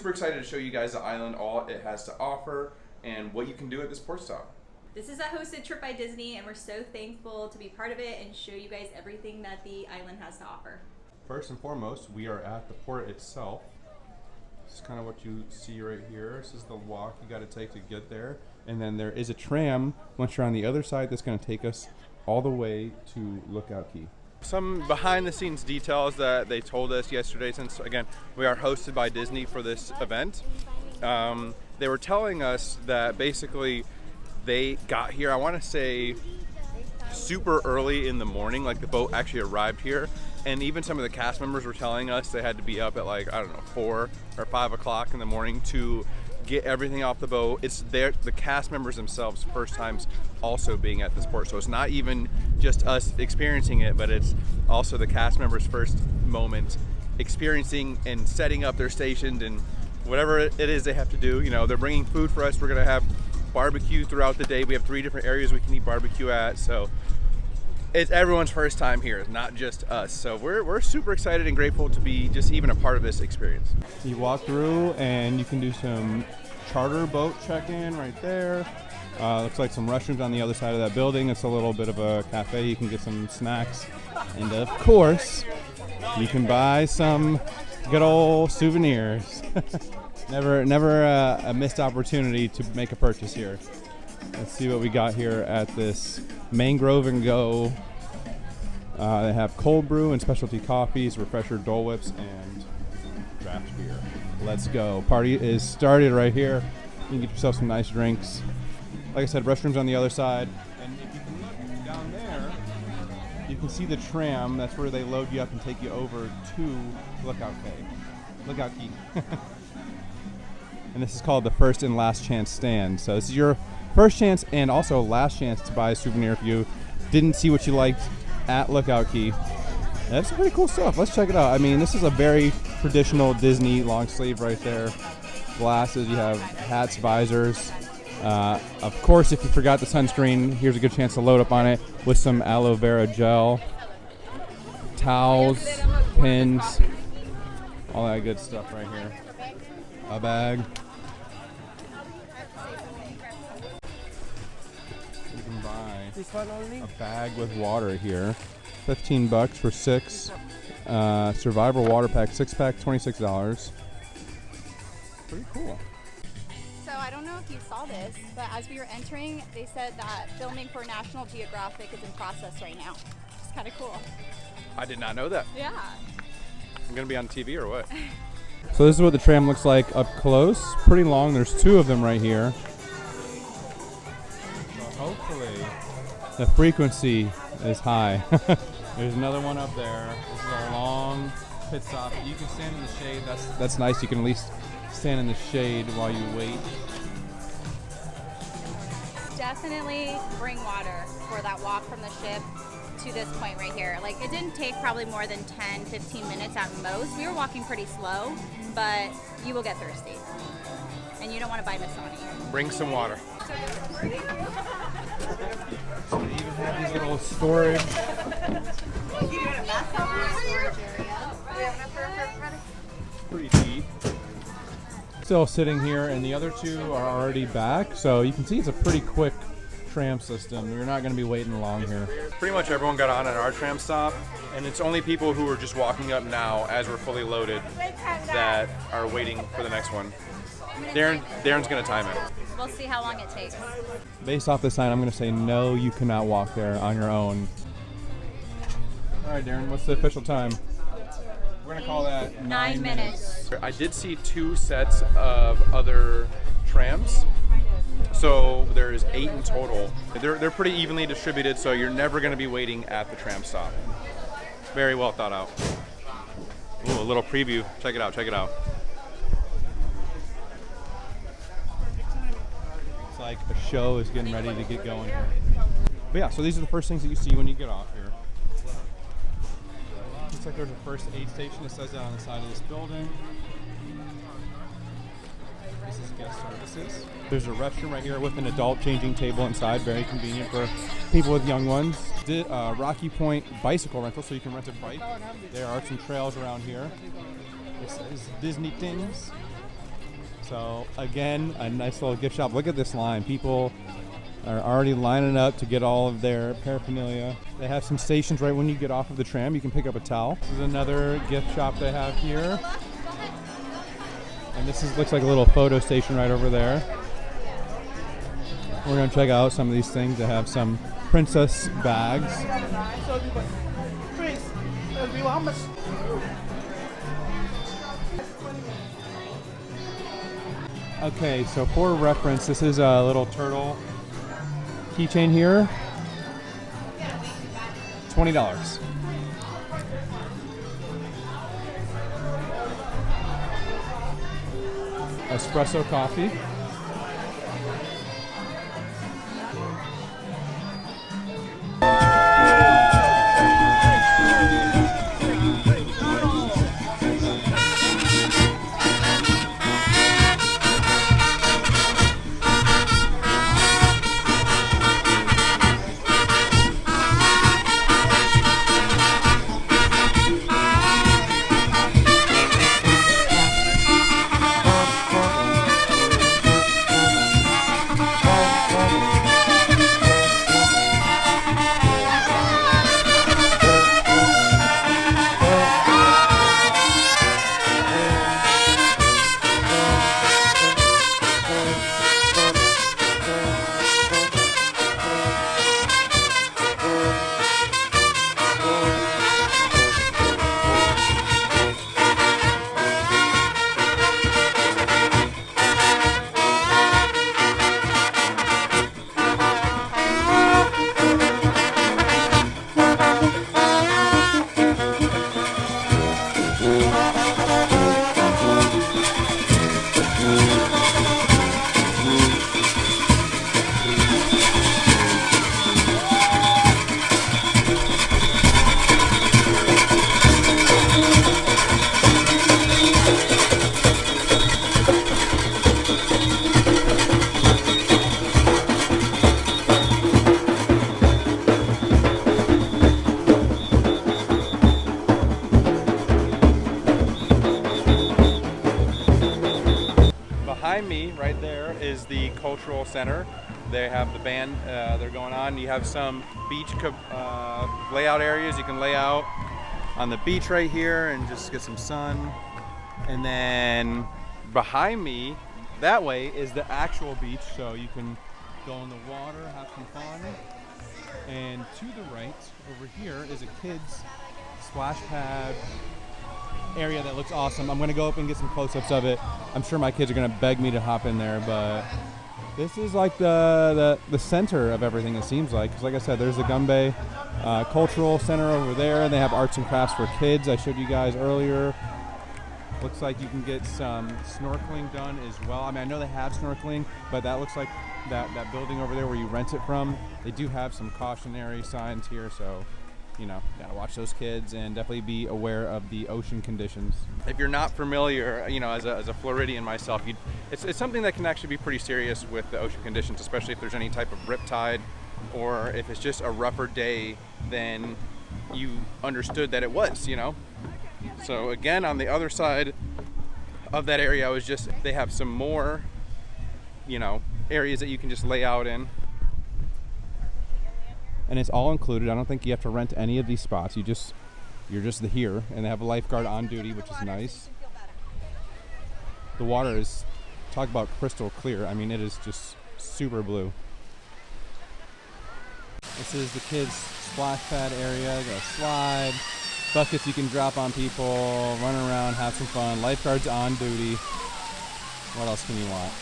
super excited to show you guys the island, all it has to offer, and what you can do at this port stop. This is a hosted trip by Disney, and we're so thankful to be part of it and show you guys everything that the island has to offer. First and foremost, we are at the port itself. This is kind of what you see right here. This is the walk you got to take to get there. And then there is a tram once you're on the other side that's going to take us all the way to Lookout Cay. Some behind the scenes details that they told us yesterday, since again we are hosted by Disney for this event. They were telling us that basically they got here, I want to say super early in the morning, like the boat actually arrived here, and even some of the cast members were telling us they had to be up at like, I don't know, 4 or 5 o'clock in the morning to get everything off the boat. It's the cast members themselves first times also being at this port, so it's not even just us experiencing it, but it's also the cast members' first moment experiencing and setting up their stations and whatever it is they have to do. You know, they're bringing food for us. We're gonna have barbecue throughout the day. We have 3 different areas we can eat barbecue at, so it's everyone's first time here, not just us. So we're super excited and grateful to be just even a part of this experience. You walk through and you can do some charter boat check-in right there. Looks like some restrooms on the other side of that building. It's a little bit of a cafe. You can get some snacks, and of course you can buy some good old souvenirs. Never a missed opportunity to make a purchase here. Let's see what we got here at this Mangrove and Go. They have cold brew and specialty coffees, refresher Dole Whips, and draft beer. Let's go. Party is started right here. You can get yourself some nice drinks. Like I said, restrooms on the other side. And if you can look down there, you can see the tram. That's where they load you up and take you over to Lookout Cay. Lookout Cay. And this is called the first and last chance stand. So this is your first chance and also last chance to buy a souvenir if you didn't see what you liked at Lookout Cay. That's pretty cool stuff. Let's check it out. I mean, this is a very traditional Disney long sleeve right there. Glasses, you have hats, visors. Of course, if you forgot the sunscreen, here's a good chance to load up on it with some aloe vera gel, towels, pins, all that good stuff right here. A bag. You can buy a bag with water here. $15 for 6. Survivor water pack, 6-pack, $26. Pretty cool. So I don't know if you saw this, but as we were entering, they said that filming for National Geographic is in process right now. It's kind of cool. I did not know that. Yeah. I'm going to be on TV or what? So this is what the tram looks like up close. Pretty long. There's 2 of them right here. So hopefully the frequency is high. There's another one up there. This is a long pit stop. You can stand in the shade. That's nice. You can at least stand in the shade while you wait. Definitely bring water for that walk from the ship to this point right here. Like, it didn't take probably more than 10-15 minutes at most. We were walking pretty slow, but you will get thirsty, and you don't want to buy Missoni. Bring some water. So they even have these little storage. Pretty deep. Still sitting here, and the other 2 are already back, so you can see it's a pretty quick tram system. You're not going to be waiting long here. Pretty much everyone got on at our tram stop, and it's only people who are just walking up now as we're fully loaded that are waiting for the next one. Darin's going to time it. We'll see how long it takes. Based off this sign, I'm going to say no, you cannot walk there on your own. All right, Darin, what's the official time? We're going to call that 9 minutes. I did see 2 sets of other trams. So there's 8 in total. They're pretty evenly distributed, so you're never going to be waiting at the tram stop. Very well thought out. Ooh, a little preview. Check it out, check it out. It's like a show is getting ready to get going here. But yeah, so these are the first things that you see when you get off here. Looks like there's a first aid station. It says that on the side of this building. This is guest services. There's a restroom right here with an adult changing table inside. Very convenient for people with young ones. Rocky Point bicycle rental, so you can rent a bike. There are some trails around here. This is Disney things. So again, a nice little gift shop. Look at this line. People are already lining up to get all of their paraphernalia. They have some stations right when you get off of the tram. You can pick up a towel. This is another gift shop they have here. And this looks like a little photo station right over there. We're going to check out some of these things. They have some princess bags. Okay, so for reference, this is a little turtle keychain here. $20. Espresso coffee. Behind me, right there, is the Cultural Center. They have the band they're going on. You have some beach layout areas. You can lay out on the beach right here and just get some sun. And then behind me, that way, is the actual beach. So you can go in the water, have some fun. And to the right, over here, is a kids splash pad area that looks awesome. I'm gonna go up and get some close-ups of it. I'm sure my kids are gonna beg me to hop in there, but this is like the center of everything, it seems like. Because like I said, there's the Goombay Cultural Center over there, and they have arts and crafts for kids. I showed you guys earlier. Looks like you can get some snorkeling done as well. I mean, I know they have snorkeling, but that looks like that building over there where you rent it from. They do have some cautionary signs here, so you know, gotta watch those kids and definitely be aware of the ocean conditions. If you're not familiar, you know, as a Floridian myself, it's something that can actually be pretty serious with the ocean conditions, especially if there's any type of riptide, or if it's just a rougher day than you understood that it was, you know. So again, on the other side of that area, they have some more, you know, areas that you can just lay out in. And it's all included. I don't think you have to rent any of these spots. You're just here, and they have a lifeguard on duty, which is nice. The water is, talk about crystal clear. I mean, it is just super blue. This is the kids' splash pad area. Got a slide, buckets you can drop on people, run around, have some fun. Lifeguards on duty. What else can you want?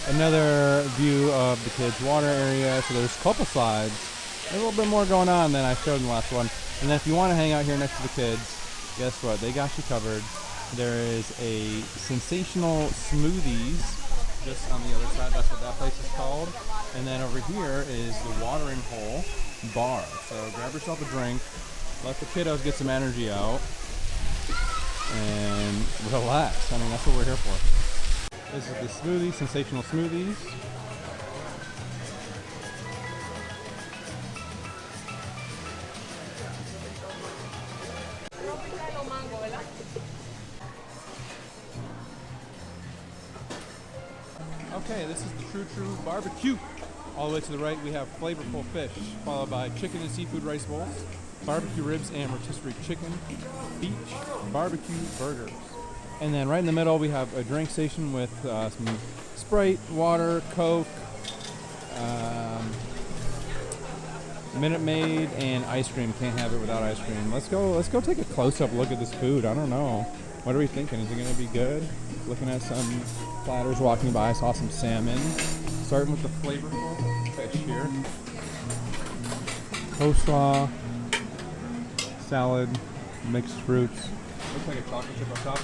Another view of the kids' water area. So there's a couple slides. There's a little bit more going on than I showed in the last one. And then if you want to hang out here next to the kids, guess what? They got you covered. There is a sensational smoothies just on the other side. That's what that place is called. And then over here is the watering hole bar. So grab yourself a drink, let the kiddos get some energy out, and relax. I mean, that's what we're here for. This is the smoothie, sensational smoothies. Okay, this is the True Barbecue. All the way to the right, we have flavorful fish, followed by chicken and seafood rice bowls, barbecue ribs and rotisserie chicken, beach barbecue burgers. And then right in the middle, we have a drink station with some Sprite, water, Coke, Minute Maid, and ice cream. Can't have it without ice cream. Let's go take a close-up look at this food. I don't know. What are we thinking? Is it going to be good? Looking at some platters walking by, I saw some salmon. Starting with the flavorful fish here. Coleslaw, salad, mixed fruits. Looks like a chocolate chip up top.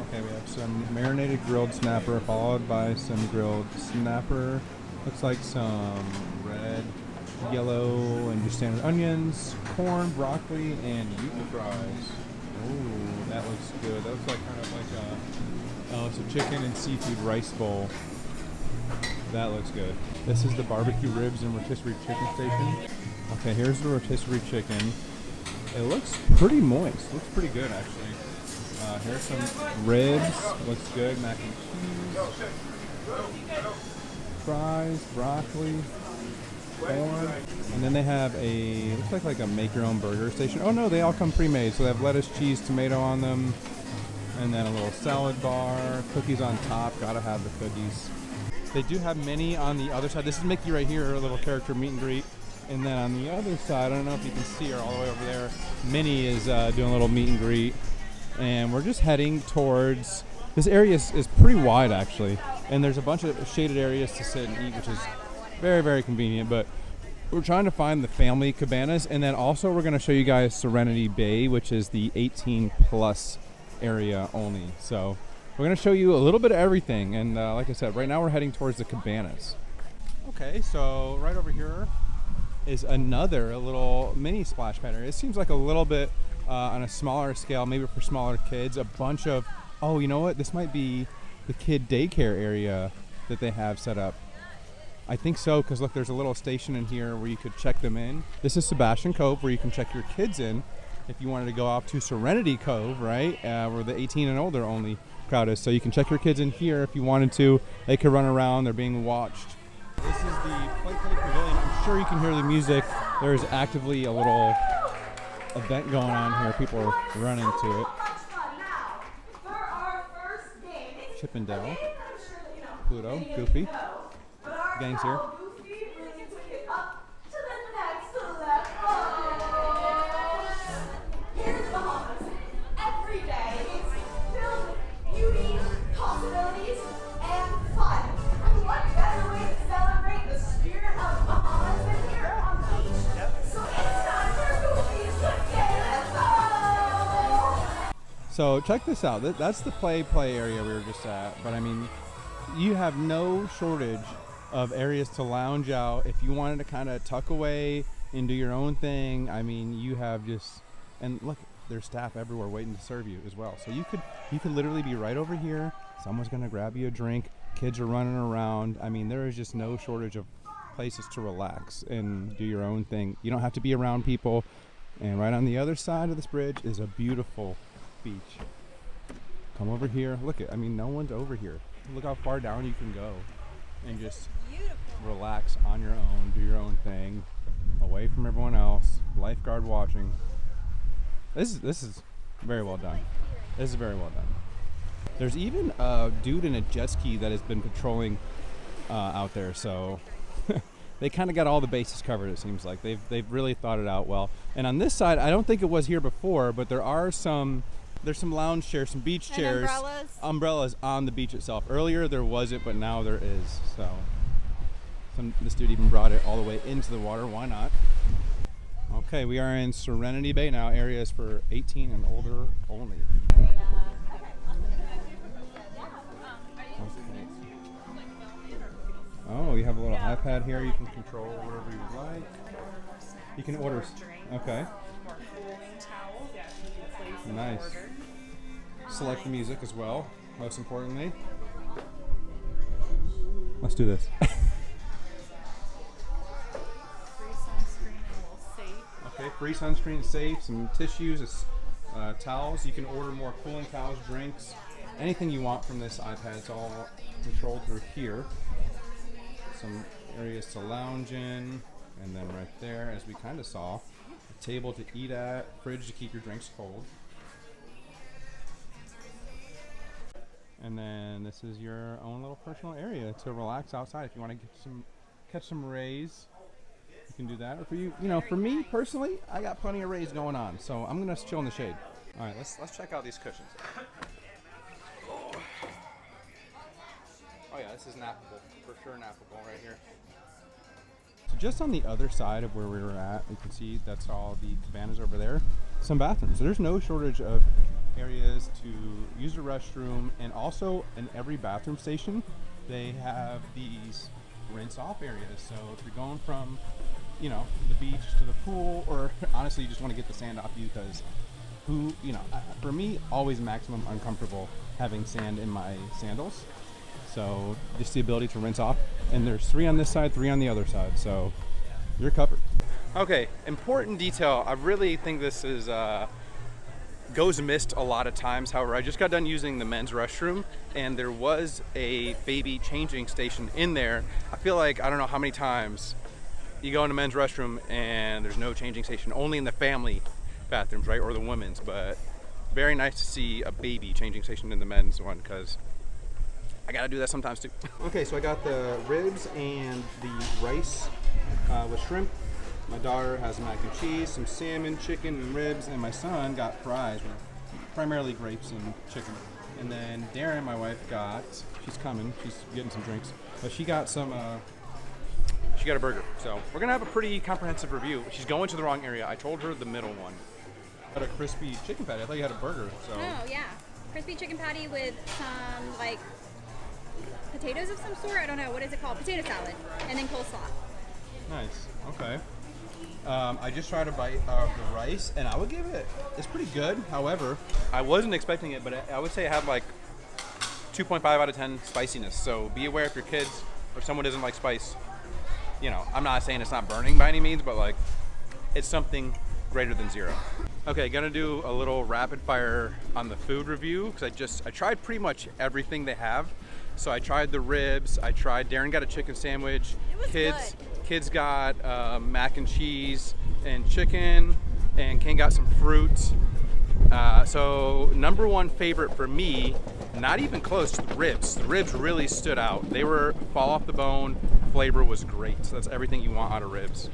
Okay, we have some marinated grilled snapper followed by some grilled snapper. Looks like some red, yellow, and just standard onions, corn, broccoli, and yuca fries. Ooh, that looks good. That looks like kind of like it's a chicken and seafood rice bowl. That looks good. This is the barbecue ribs and rotisserie chicken station. Okay, here's the rotisserie chicken. It looks pretty moist. Looks pretty good, actually. Here's some ribs. Looks good. Mac and cheese. Fries, broccoli, corn. And then they have a, looks like a make-your-own burger station. Oh no, they all come pre-made. So they have lettuce, cheese, tomato on them. And then a little salad bar. Cookies on top. Gotta have the cookies. They do have Minnie on the other side. This is Mickey right here, her little character meet and greet. And then on the other side, I don't know if you can see her all the way over there, Minnie is doing a little meet and greet. And we're just heading towards, this area is pretty wide actually. And there's a bunch of shaded areas to sit and eat, which is very, very convenient. But we're trying to find the family cabanas. And then also we're gonna show you guys Serenity Bay, which is the 18 plus area only. So we're going to show you a little bit of everything, and like I said, right now we're heading towards the cabanas. Okay, so right over here is another little mini splash pad area. It seems like a little bit on a smaller scale, maybe for smaller kids. A bunch of, oh, you know what? This might be the kid daycare area that they have set up. I think so, because look, there's a little station in here where you could check them in. This is Sebastian Cove, where you can check your kids in if you wanted to go out to Serenity Cove, right? Where the 18 and older only crowd is. So you can check your kids in here if you wanted to. They could run around. They're being watched. This is the Play Pavilion. I'm sure you can hear the music. There's actively a little event going on here. People are running to it. Chip and Dale, Pluto, Goofy, gang's here. Here's Bahamas. Every day is filled with beauty, possibilities, and fun. And what better way to celebrate the spirit of Bahamas than here on the beach? So it's time for Goofy's Let's Go! So check this out. That's the play area we were just at. But I mean, you have no shortage of areas to lounge out. If you wanted to kind of tuck away and do your own thing, I mean, you have just, and look, there's staff everywhere waiting to serve you as well. So you could literally be right over here. Someone's gonna grab you a drink. Kids are running around. I mean, there is just no shortage of places to relax and do your own thing. You don't have to be around people. And right on the other side of this bridge is a beautiful beach. Come over here. Look at, I mean, no one's over here. Look how far down you can go and just relax on your own, do your own thing, away from everyone else. Lifeguard watching. This is very well done. This is very well done. There's even a dude in a jet ski that has been patrolling out there, so they kind of got all the bases covered. It seems like they've really thought it out well. And on this side, I don't think it was here before, but there's some lounge chairs, some beach And chairs, umbrellas on the beach itself. Earlier there wasn't, but now there is. So this dude even brought it all the way into the water. Why not? Okay, we are in Serenity Bay now. Areas for 18 and older only. Oh, you have a little iPad here. You can control whatever you like. You can order. Okay. Nice. Select the music as well, most importantly. Let's do this. Okay, free sunscreen, safe, some tissues, towels. You can order more cooling towels, drinks, anything you want from this iPad, it's all controlled through here. Some areas to lounge in, and then right there, as we kind of saw, a table to eat at, fridge to keep your drinks cold. And then this is your own little personal area to relax outside. If you want to catch some rays, you can do that. Or for you, for me personally, I got plenty of rays going on, so I'm gonna chill in the shade. All right, let's check out these cushions. Oh yeah, this is nappable, for sure nappable right here. So just on the other side of where we were at, you can see that's all the cabanas over there. Some bathrooms. So there's no shortage of areas to use the restroom, and also in every bathroom station, they have these rinse off areas. So if you're going from, the beach to the pool, or honestly you just want to get the sand off you, because for me, always maximum uncomfortable having sand in my sandals. So just the ability to rinse off, and there's 3 on this side, 3 on the other side, so you're covered. Okay, important detail. I really think this is goes missed a lot of times. However, I just got done using the men's restroom, and there was a baby changing station in there. I feel like, I don't know how many times you go in the men's restroom and there's no changing station, only in the family bathrooms, right, or the women's. But very nice to see a baby changing station in the men's one, because I gotta do that sometimes too. Okay, so I got the ribs and the rice with shrimp. My daughter has mac and cheese, some salmon, chicken, and ribs, and my son got fries with primarily grapes and chicken. And then Darin, my wife, she's coming, she's getting some drinks, but she got she got a burger. So we're gonna have a pretty comprehensive review. She's going to the wrong area. I told her the middle one. Got a crispy chicken patty. I thought you had a burger. So. Oh yeah, crispy chicken patty with some like potatoes of some sort. I don't know, what is it called? Potato salad, and then coleslaw. Nice. Okay. I just tried a bite of the rice, and I would give it's pretty good. However, I wasn't expecting it, but I would say it had like 2.5 out of 10 spiciness. So be aware if your kids or someone doesn't like spice. I'm not saying it's not burning by any means, but like it's something greater than 0. Okay, gonna do a little rapid fire on the food review, because I tried pretty much everything they have. So I tried the ribs. Darin got a chicken sandwich. It was good. Kids got mac and cheese and chicken, and Ken got some fruit. So number 1 favorite for me, not even close, to the ribs. The ribs really stood out. They were fall off the bone. Flavor was great. So that's everything you want out of ribs.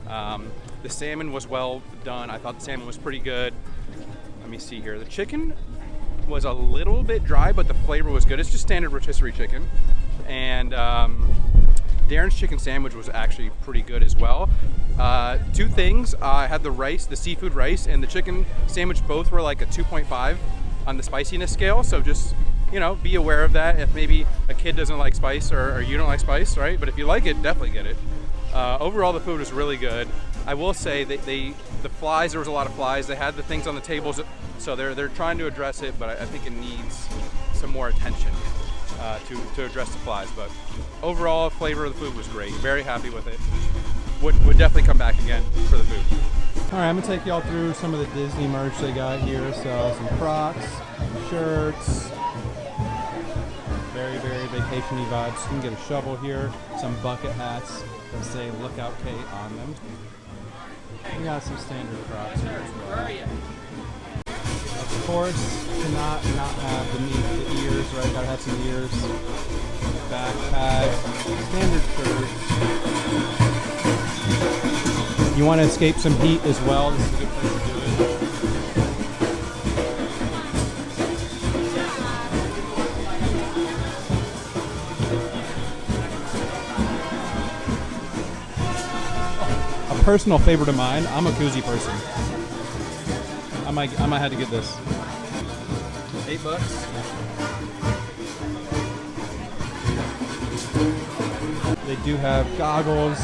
The salmon was well done. I thought the salmon was pretty good. Let me see here. The chicken was a little bit dry, but the flavor was good. It's just standard rotisserie chicken. And Darin's chicken sandwich was actually pretty good as well. 2 things, I had the rice, the seafood rice, and the chicken sandwich. Both were like a 2.5 on the spiciness scale. So just, be aware of that if maybe a kid doesn't like spice, or you don't like spice, right? But if you like it, definitely get it. Overall, the food was really good. I will say that the flies, there was a lot of flies. They had the things on the tables, so they're trying to address it, but I think it needs some more attention to address the flies. But overall, flavor of the food was great. Very happy with it. Would definitely come back again for the food. All right, I'm gonna take y'all through some of the Disney merch they got here. So some Crocs, shirts, very, very vacation-y vibes. You can get a shovel here, some bucket hats that say Lookout Cay on them. We got some standard Crocs here as well. Of course, cannot not have the ears, right? Gotta have some ears. Backpack, standard shirts. You want to escape some heat as well, this is a good place to do it. A personal favorite of mine, I'm a koozie person. I might have to get this. $8. They do have goggles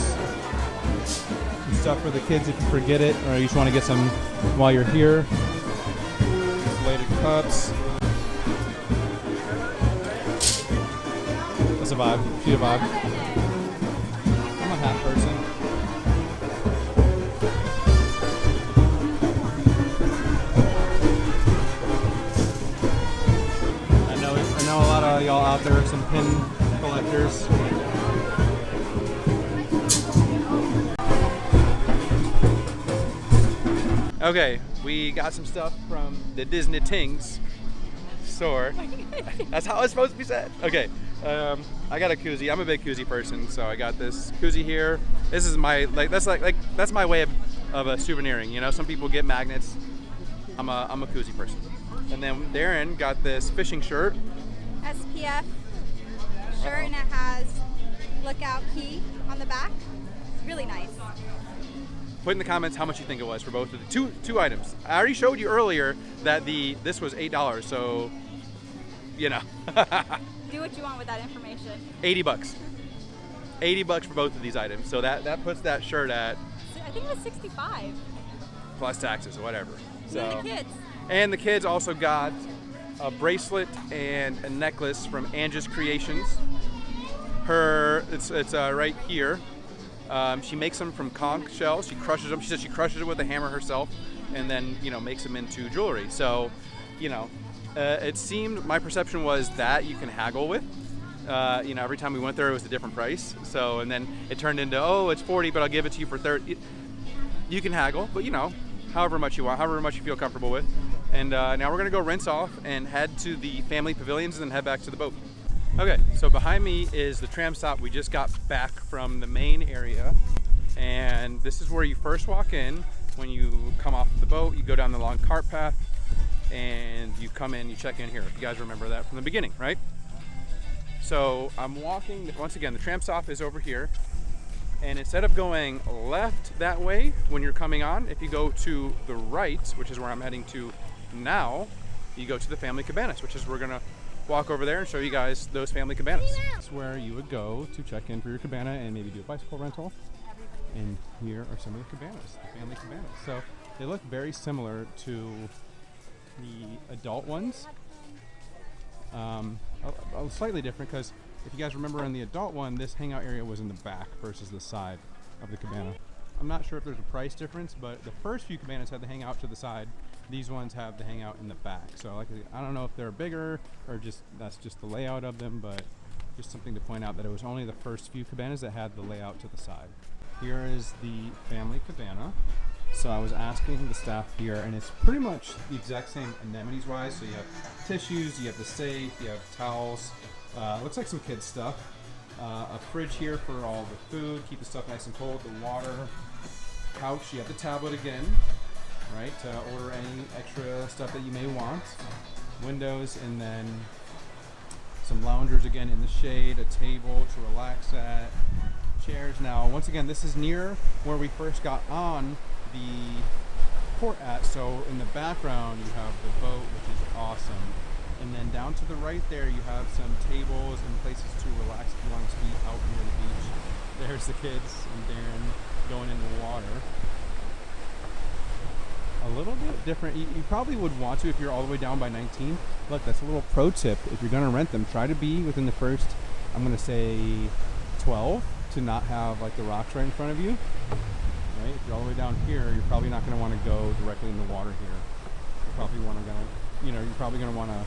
and stuff for the kids if you forget it, or you just want to get some while you're here. Insulated cups. That's a vibe. She's a vibe. I'm a hat person. out there, some pin collectors. Okay, we got some stuff from the Disney Tings store. That's how it's supposed to be said. Okay, I got a koozie. I'm a big koozie person, so I got this koozie here. This is my that's my way of a souveniring. You know, some people get magnets. I'm a koozie person. And then Darin got this fishing shirt. SPF shirt, and it has Lookout Cay on the back. Really nice. Put in the comments how much you think it was for both of the two items. I already showed you earlier that this was $8, so you know. Do what you want with that information. $80. $80 for both of these items. So that puts that shirt at, I think it was 65. plus taxes or whatever. So And the kids. And the kids also got a bracelet and a necklace from Angie's Creations. It's right here. She makes them from conch shells. She crushes them. She says she crushes it with a hammer herself, and then makes them into jewelry. So, it seemed, my perception was that you can haggle with. Every time we went there, it was a different price. So, and then it turned into, oh, it's 40, but I'll give it to you for 30. You can haggle, but however much you want, however much you feel comfortable with. And now we're gonna go rinse off and head to the family pavilions and then head back to the boat. Okay, so behind me is the tram stop. We just got back from the main area, and this is where you first walk in. When you come off the boat, you go down the long cart path, and you come in, you check in here. If you guys remember that from the beginning, right? So I'm walking, once again, the tram stop is over here, and instead of going left that way when you're coming on, if you go to the right, which is where I'm heading to now, you go to the family cabanas, which is we're gonna walk over there and show you guys those family cabanas. That's where you would go to check in for your cabana and maybe do a bicycle rental. And here are some of the cabanas, the family cabanas. So they look very similar to the adult ones. Slightly different because if you guys remember in the adult one, this hangout area was in the back versus the side of the cabana. I'm not sure if there's a price difference, but the first few cabanas had the hangout to the side. These ones have the hangout in the back. So I don't know if they're bigger or that's just the layout of them, but just something to point out that it was only the first few cabanas that had the layout to the side. Here is the family cabana. So I was asking the staff here, and it's pretty much the exact same amenities wise. So you have tissues, you have the safe, you have towels, looks like some kids stuff. A fridge here for all the food, keep the stuff nice and cold, the water, couch, you have the tablet again, right, to order any extra stuff that you may want. Windows, and then some loungers again in the shade, a table to relax at, chairs. Now, once again, this is near where we first got on the port at, so in the background you have the boat, which is awesome. And then down to the right there you have some tables and places to relax if you want to be out near the beach. There's the kids and Darin going in the water. A little bit different. You probably would want to if you're all the way down by 19. Look, that's a little pro tip. If you're going to rent them, try to be within the first, I'm going to say 12, to not have like the rocks right in front of you. Right? If you're all the way down here, you're probably not going to want to go directly in the water here. You probably want to go, you're probably going to want to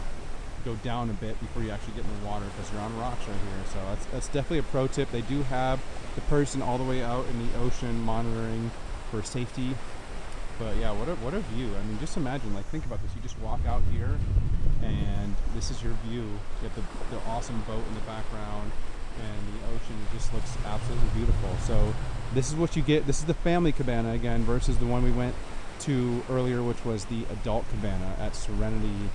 go down a bit before you actually get in the water because you're on rocks right here. So that's definitely a pro tip. They do have the person all the way out in the ocean monitoring for safety. But yeah, what a view. I mean, just imagine, think about this. You just walk out here and this is your view. You have the awesome boat in the background and the ocean. It just looks absolutely beautiful. So this is what you get. This is the family cabana again versus the one we went to earlier, which was the adult cabana at Serenity.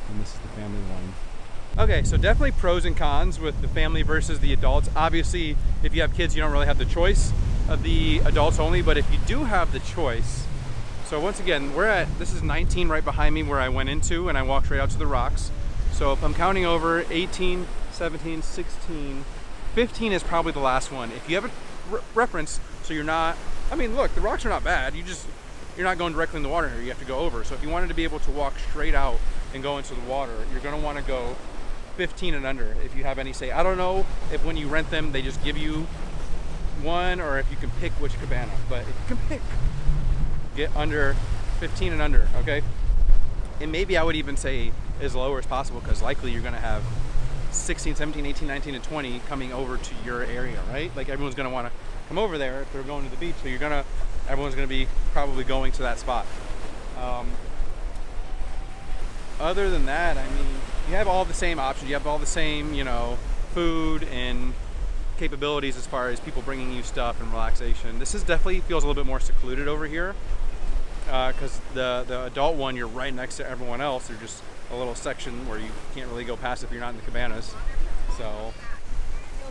And this is the family one. Okay, so definitely pros and cons with the family versus the adults. Obviously, if you have kids, you don't really have the choice of the adults only, but if you do have the choice, so once again, this is 19 right behind me where I went into, and I walked right out to the rocks. So if I'm counting over, 18, 17, 16, 15 is probably the last one. If you have a reference, so you're not, look, the rocks are not bad. You're not going directly in the water here. You have to go over. So if you wanted to be able to walk straight out and go into the water, you're going to want to go 15 and under if you have any say. I don't know if when you rent them, they just give you one or if you can pick which cabana, but if you can pick, get under 15 and under, okay? And maybe I would even say as low as possible because likely you're going to have 16, 17, 18, 19, and 20 coming over to your area, right? Like everyone's gonna want to come over there if they're going to the beach. So everyone's gonna be probably going to that spot. Other than that, I mean, you have all the same options. You have all the same, you know, food and capabilities as far as people bringing you stuff and relaxation. This is definitely feels a little bit more secluded over here because the adult one, you're right next to everyone else. There's just a little section where you can't really go past if you're not in the cabanas. So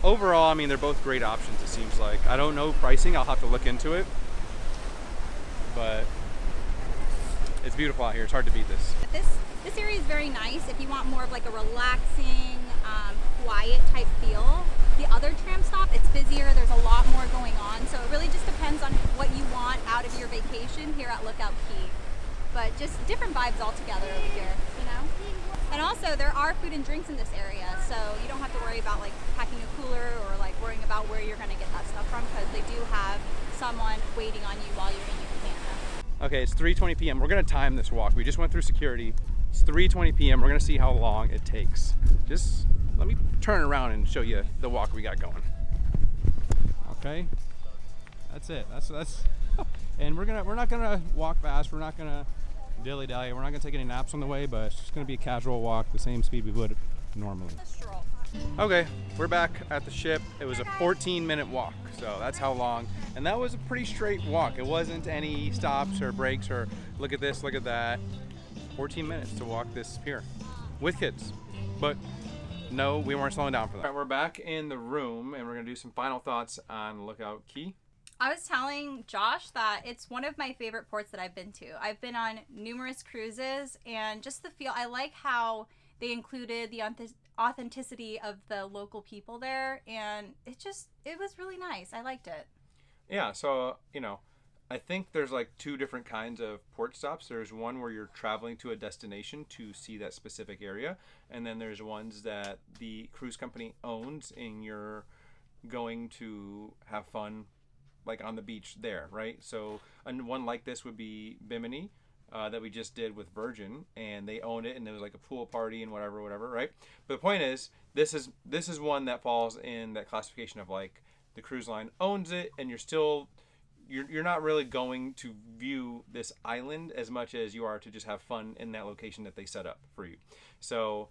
overall, I mean, they're both great options, it seems like. I don't know pricing. I'll have to look into it. But it's beautiful out here. It's hard to beat this. This area is very nice if you want more of like a relaxing, quiet type feel. The other tram stop, it's busier, there's a lot more going on, so it really just depends on what you want out of your vacation here at Lookout Cay. But just different vibes altogether over here, you know? And also there are food and drinks in this area, so you don't have to worry about like packing a cooler or like worrying about where you're gonna get that stuff from, because they do have someone waiting on you while you're in your cabana. Okay, it's 3:20 p.m. We're gonna time this walk. We just went through security. It's 3:20 p.m. We're gonna see how long it takes. Just let me turn around and show you the walk we got going. Okay, that's it. That's. And we're not gonna walk fast. We're not gonna dilly-dally. We're not gonna take any naps on the way, but it's just gonna be a casual walk, the same speed we would normally. Okay, we're back at the ship. It was a 14-minute walk, so that's how long. And that was a pretty straight walk. It wasn't any stops or breaks or look at this, look at that. 14 minutes to walk this pier with kids. But no, we weren't slowing down for that. All right, we're back in the room and we're gonna do some final thoughts on Lookout Cay. I was telling Josh that it's one of my favorite ports that I've been to. I've been on numerous cruises, and just the feel, I like how they included the authenticity of the local people there, and it was really nice. I liked it. Yeah, so, you know, I think there's like two different kinds of port stops. There's one where you're traveling to a destination to see that specific area, and then there's ones that the cruise company owns and you're going to have fun like on the beach there, right? So one like this would be Bimini that we just did with Virgin, and they own it, and there was like a pool party and whatever, right? But the point is, this is one that falls in that classification of like the cruise line owns it, and you're not really going to view this island as much as you are to just have fun in that location that they set up for you. So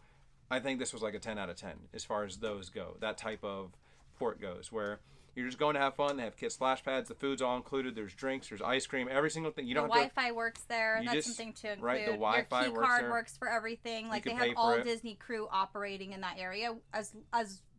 I think this was like a 10 out of 10 as far as those go. That type of port goes, where you're just going to have fun. They have kids splash pads. The food's all included. There's drinks. There's ice cream. Every single thing. You don't the have Wi-Fi works there. That's something to include. Right, the Wi-Fi Your key works card there. works for everything. Like, they can have pay for all it. Disney crew operating in that area, as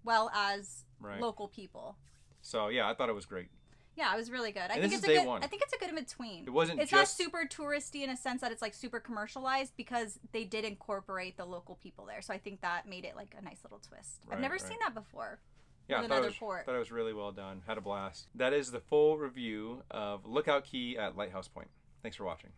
well as local people. So yeah, I thought it was great. Yeah, it was really good. I And think this it's is a day good. one. I think it's a good in between. It wasn't It's just not super touristy in a sense that it's like super commercialized, because they did incorporate the local people there. So I think that made it like a nice little twist. I've never seen that before. Yeah, I thought it was really well done. Had a blast. That is the full review of Lookout Cay at Lighthouse Point. Thanks for watching.